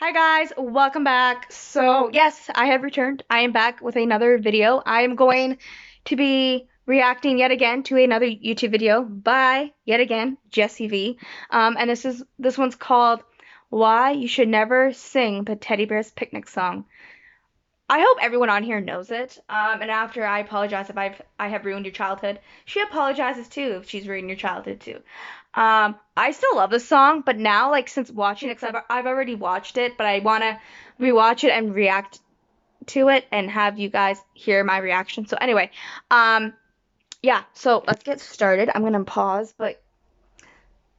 Hi guys, welcome back. So, yes, I have returned. I am back with another video. I am going to be reacting yet again to another YouTube video by yet again Jessii V. And this one's called Why You Should Never Sing the Teddy Bear's Picnic Song. I hope everyone on here knows it. And after I apologize if I have ruined your childhood, she apologizes too if she's ruined your childhood too. I still love this song, but now like since watching it, because I've already watched it, but I wanna rewatch it and react to it and have you guys hear my reaction. So anyway, um, yeah. So let's get started. I'm gonna pause, but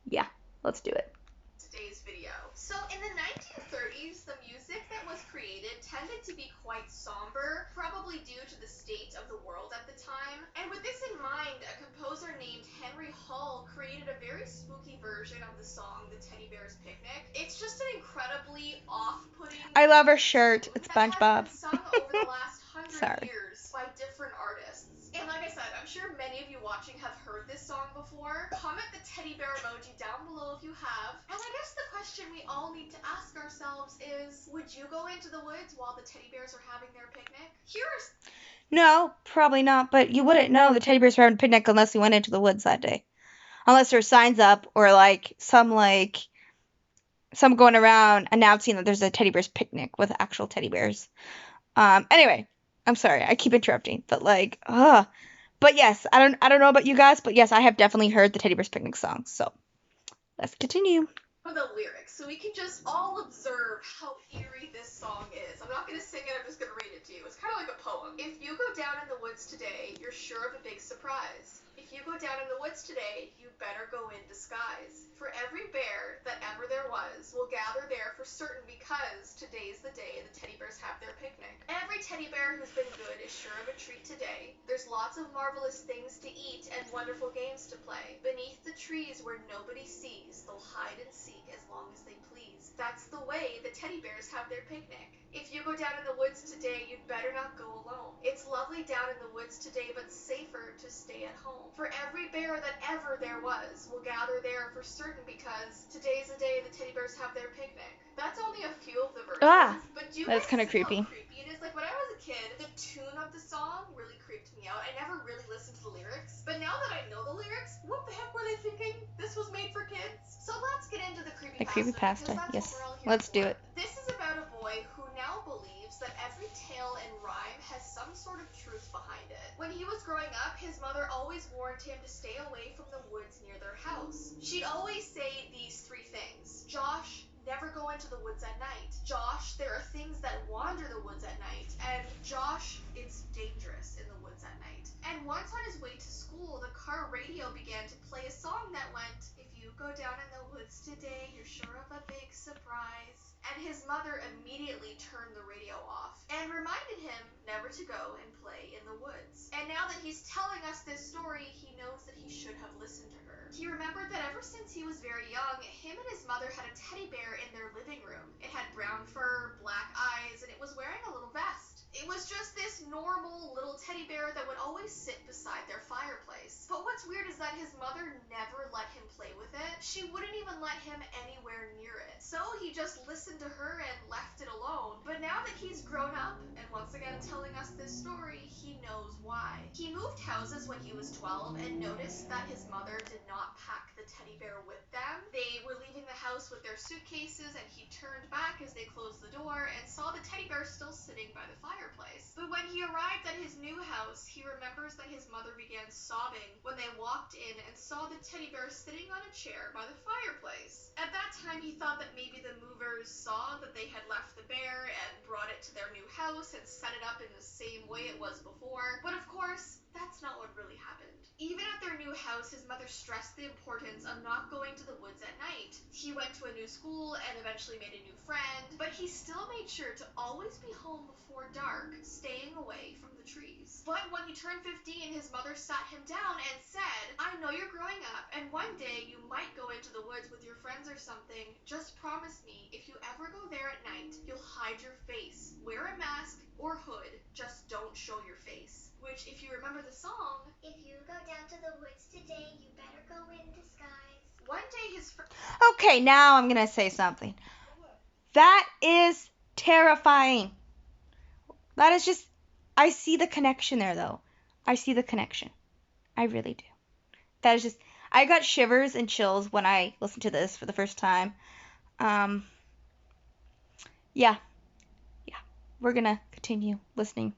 yeah, let's do it. Today's video. So in the 1930s, the music that was created tended to be quite somber, probably due to the state of the world at the time. And with this in mind, a composer named Henry Hall created a very spooky version of the song The Teddy Bear's Picnic. It's just an incredibly off-putting I love her shirt. It's SpongeBob. has been sung over the last 100 Sorry. years by different artists. And like I said, I'm sure many of you watching have heard this song before. Comment the teddy bear emoji down below if you have. And I guess the question we all need to ask ourselves is, would you go into the woods while the teddy bears are having their picnic? No, probably not, but you wouldn't know the teddy bears were having a picnic unless you went into the woods that day. Unless there's signs up or some going around announcing that there's a teddy bears picnic with actual teddy bears. Anyway, I'm sorry, I keep interrupting, but but yes, I don't know about you guys, but yes, I have definitely heard the Teddy Bear's Picnic song. So let's continue. For the lyrics, so we can just all observe how eerie this song is. I'm not going to sing it, I'm just going to read it to you. It's kind of like a poem. If you go down in the woods today, you're sure of a big surprise. If you go down in the woods today, you better go in disguise. For every bear that ever there was will gather there for certain because today's the day the teddy bears have their picnic. Every teddy bear who's been good is sure of a treat today. There's lots of marvelous things to eat and wonderful games to play. Beneath the trees where nobody sees, they'll hide and seek as long as they please. That's the way the teddy bears have their picnic. If you go down in the woods today, you'd better not go alone. It's lovely down in the woods today, but safer to stay at home. For every bear that ever there was will gather there for certain because today's the day the teddy bears have their picnic. That's only a few of the verses. But do you That's guys kind of see creepy. how creepy it is? Like when I was a kid, the tune of the song really creeped me out. I never really listened to the lyrics. But now that I know the lyrics, what the heck were they thinking? This was made for kids? So let's get into the creepypasta. The creepypasta, yes. Let's do it. This is about a boy who now believes that every tale and rhyme has some sort of truth behind it. When he was growing up, his mother always warned him to stay away from the woods near their house. She'd always say these three things. Josh, never go into the woods at night. Josh, there are things that wander the woods at night. And Josh, it's dangerous in the woods at night. And once on his way to school, the car radio began to play a song that went, if you go down in the woods today, you're sure of a big surprise. And his mother immediately turned the radio off and reminded him never to go and play in the woods. And now that he's telling us this story, he knows that he should have listened to her. He remembered that ever since he was very young, him and his mother had a teddy bear in their living room. It had brown fur, black eyes, and it was wearing a little vest. It was just this normal little teddy bear that would always sit beside their fireplace. But what's weird is that his mother never let him play with it. She wouldn't even let him anywhere near it. So he just listened to her and left it alone. But now that he's grown up, and once again telling us this story, he knows why. He moved houses when he was 12 and noticed that his mother did not pack the teddy bear with them. They were leaving the house with their suitcases, and he turned back as they closed the door and saw the teddy bear still sitting by the fireplace. But when he arrived at his new house, he remembers that his mother began sobbing when they walked in and saw the teddy bear sitting on a chair by the fireplace. At that time, he thought that maybe the movers saw that they had left the bear and brought it to their new house and set it up in the same way it was before. But of course, that's not what really happened. Even at their new house, his mother stressed the importance of not going to the woods at night. He went to a new school and eventually made a new friend, but he still made sure to always be home before dark, staying away from the trees. But when he turned 15, his mother sat him down and said, I know you're growing up, and one day you might go into the woods with your friends or something. Just promise me, if you ever go there at night, you'll hide your face, wear a mask or hood, just don't show your face. Which, if you remember the song, if you go down to the woods today, you better go in disguise. One day his Okay, now I'm gonna say something. That is terrifying. That is just, I see the connection there though. I see the connection. I really do. That is just, I got shivers and chills when I listened to this for the first time. Um, yeah, yeah. We're gonna continue listening.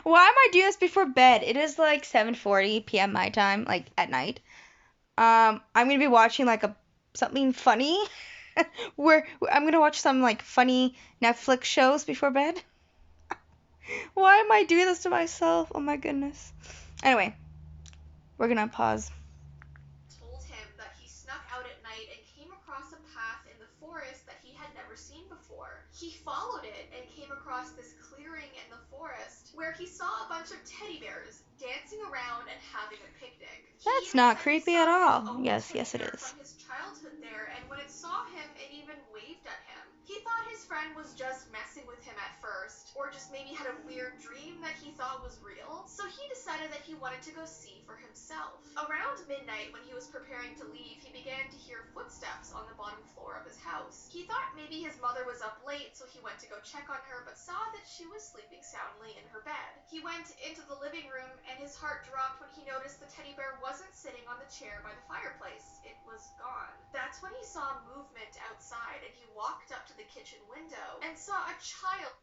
Why am I doing this before bed? It is like 7:40 p.m. my time, like at night. I'm gonna be watching like something funny. Where I'm gonna watch some like funny Netflix shows before bed. Why am I doing this to myself? Oh my goodness. Anyway, we're gonna pause. Told him that he snuck out at night and came across a path in the forest that he had never seen before. He followed it and came across this clearing in the forest where he saw a bunch of teddy bears dancing around and having a picnic. That's not creepy at all. Yes, yes it is. From his childhood there, and when it saw him, it even waved at him. He thought his friend was just messing with him at first, or just maybe had a weird dream that he thought was real, so he decided that he wanted to go see for himself. Around midnight, when he was preparing to leave, he began to hear footsteps on the bottom floor of his house. He thought maybe his mother was up late, so he went to go check on her, but saw that she was sleeping soundly in her bed. He went into the living room, and his heart dropped when he noticed the teddy bear wasn't sitting on the chair by the fireplace. It was gone. That's when he saw movement outside, and he walked up to the kitchen window and saw a child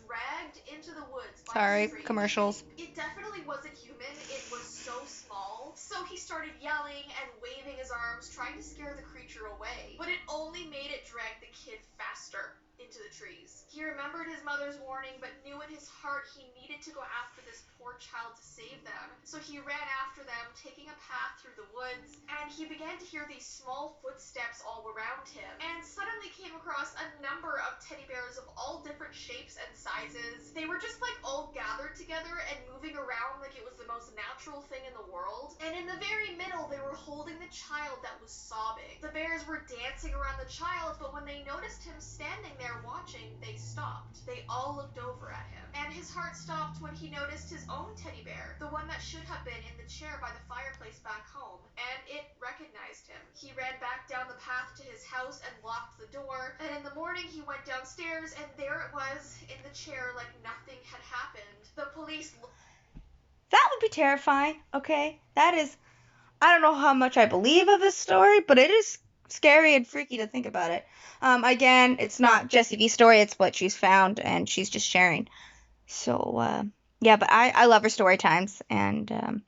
dragged into the woods by Sorry, a strange commercials. thing. It definitely wasn't human. It was so small. So he started yelling and waving his arms, trying to scare the creature away. But it only made it drag the kid faster into the trees. He remembered his mother's warning, but knew in his heart he needed to go after this poor child to save them. So he ran after them, taking a path through the woods, and he began to hear these small footsteps all around him, and suddenly came across a number of teddy bears of all different shapes and sizes. They were just like all gathered together and moving around like it was the most natural thing in the world. And in the very middle, they were holding the child that was sobbing. The bears were dancing around the child, but when they noticed him standing there watching, they stopped. They all looked over at him. And his heart stopped when he noticed his own teddy bear, the one that should have been in the chair by the fireplace back home, and it recognized him. He ran back down the path to his house and locked the door, and in the morning he went downstairs, and there it was in the chair like nothing had happened. The police That would be terrifying, okay? That is, I don't know how much I believe of this story, but it is scary and freaky to think about it. Again, it's not Jessii V's story, it's what she's found, and she's just sharing. So, yeah, but I love her story times, and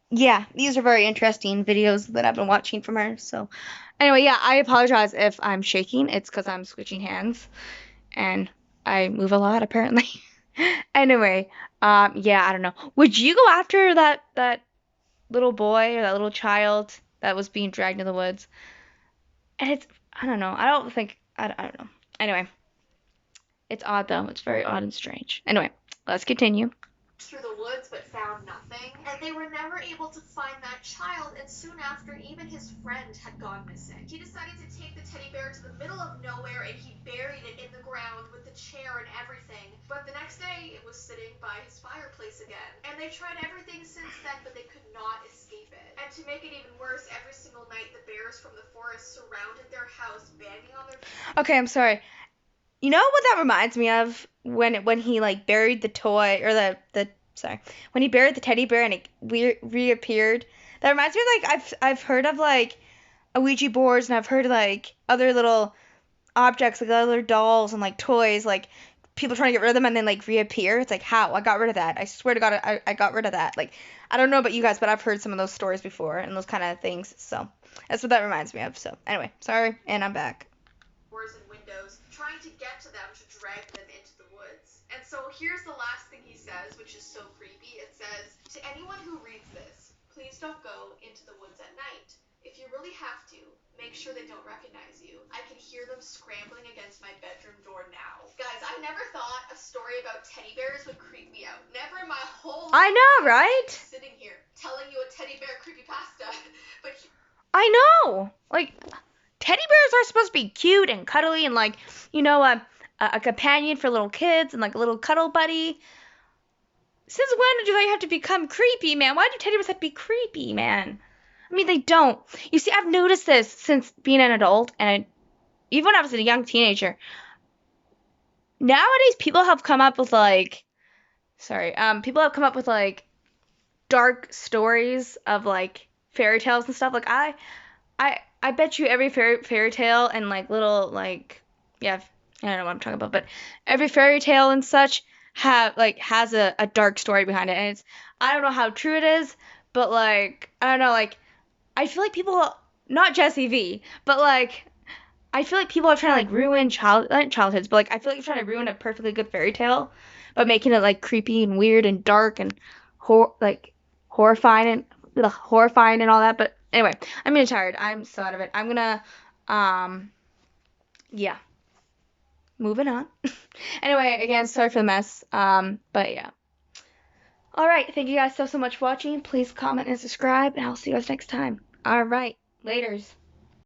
yeah, these are very interesting videos that I've been watching from her. So, anyway, yeah, I apologize if I'm shaking. It's because I'm switching hands, and I move a lot, apparently. Anyway, yeah, I don't know. Would you go after that little boy or that little child that was being dragged in the woods? And it's, I don't know. I don't know. Anyway, it's odd though. It's very odd and strange. Anyway, let's continue. through the woods but found nothing, and they were never able to find that child, and soon after, even his friend had gone missing. He decided to take the teddy bear to the middle of nowhere, and he buried it in the ground with the chair and everything. But the next day, it was sitting by his fireplace again, and they tried everything since then, but they could not escape it. And to make it even worse, every single night, the bears from the forest surrounded their house, banging on their... Okay, I'm sorry. You know what that reminds me of? When he like buried the toy or when he buried the teddy bear and it reappeared. That reminds me of like I've heard of like Ouija boards, and I've heard like other little objects like other dolls and like toys, like people trying to get rid of them and then like reappear. It's like, how? I got rid of that. I swear to God, I got rid of that. Like, I don't know about you guys, but I've heard some of those stories before and those kind of things. So that's what that reminds me of. So anyway, sorry, and I'm back. Doors and windows, trying to get to them to drag them into the woods. And so here's the last thing he says, which is so creepy. It says, "To anyone who reads this, please don't go into the woods at night. If you really have to, make sure they don't recognize you. I can hear them scrambling against my bedroom door now." Guys, I never thought a story about teddy bears would creep me out. Never in my whole life. I know, right? Sitting here telling you a teddy bear creepypasta, but I know. Like, teddy bears are supposed to be cute and cuddly and like, a companion for little kids and like a little cuddle buddy. Since when do they have to become creepy, man? Why do teddy bears have to be creepy, man? I mean, they don't. You see, I've noticed this since being an adult, and even when I was a young teenager. Nowadays, people have come up with like, sorry, people have come up with like dark stories of like fairy tales and stuff. Like I bet you every fairy tale and like little like yeah, I don't know what I'm talking about, but every fairy tale and such has a dark story behind it, and it's I don't know how true it is, but like I don't know, like I feel like people not Jessii V, but like I feel like people are trying to like ruin not childhoods, but like I feel like you're trying to ruin a perfectly good fairy tale by making it like creepy and weird and dark and like horrifying and all that. But anyway, I'm getting tired. I'm so out of it. I'm gonna um yeah, moving on. Anyway, again, sorry for the mess. But yeah. All right, thank you guys so much for watching. Please comment and subscribe, and I'll see you guys next time. All right, laters.